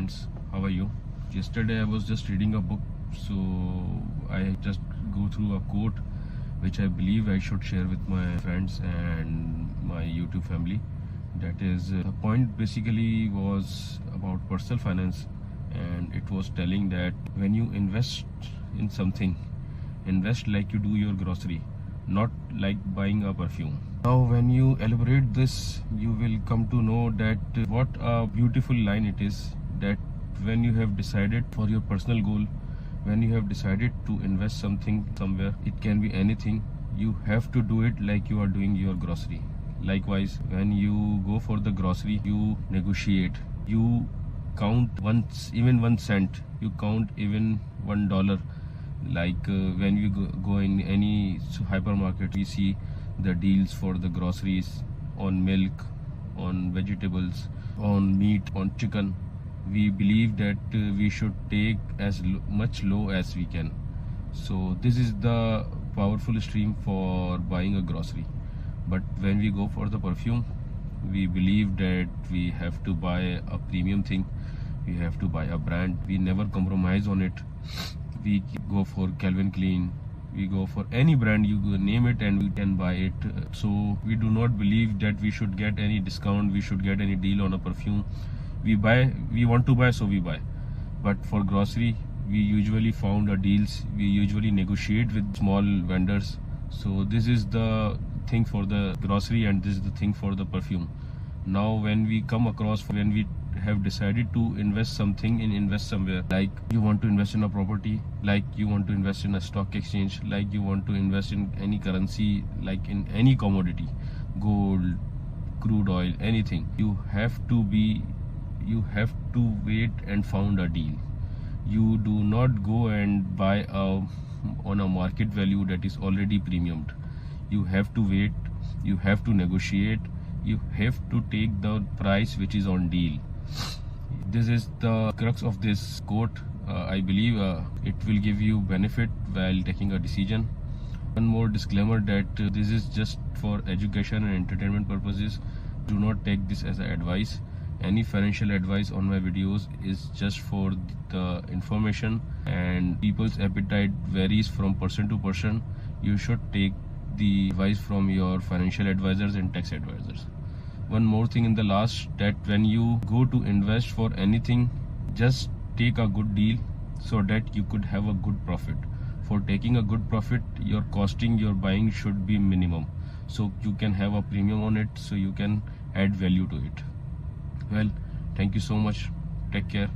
friends, how are you? Yesterday I was just reading a book, so I just go through a quote which I believe I should share with my friends and my YouTube family. That is, the point basically was about personal finance, and it was telling that when you invest in something, invest like you do your grocery, not like buying a perfume. Now when you elaborate this, you will come to know that what a beautiful line it is, that when you have decided for your personal goal, when you have decided to invest something somewhere, it can be anything, you have to do it like you are doing your grocery. Likewise, when you go for the grocery, you negotiate, you count once, even 1 cent, you count even $1. Like when you go in any hypermarket, we see the deals for the groceries on milk, on vegetables, on meat, on chicken. We believe that we should take as much low as we can. So this is the powerful stream for buying a grocery. But when we go for the perfume, we believe that we have to buy a premium thing, we have to buy a brand, we never compromise on it. We go for Calvin Klein, we go for any brand, you name it and we can buy it. So we do not believe that we should get any discount, we should get any deal on a perfume. We want to buy, so we buy. But for grocery, we usually found a deals, we usually negotiate with small vendors. So this is the thing for the grocery and this is the thing for the perfume. Now when we come across, when we have decided to invest something and invest somewhere, like you want to invest in a property, like you want to invest in a stock exchange, like you want to invest in any currency, like in any commodity, gold, crude oil, anything, you have to wait and found a deal. You do not go and buy on a market value that is already premiumed. You have to wait, you have to negotiate, you have to take the price which is on deal. This is the crux of this quote. I believe it will give you benefit while taking a decision. One more disclaimer that this is just for education and entertainment purposes. Do not take this as an advice. Any financial advice on my videos is just for the information, and people's appetite varies from person to person. You should take the advice from your financial advisors and tax advisors. One more thing in the last, that when you go to invest for anything, just take a good deal so that you could have a good profit. For taking a good profit, your costing, your buying should be minimum, so you can have a premium on it, so you can add value to it. Well, thank you so much. Take care.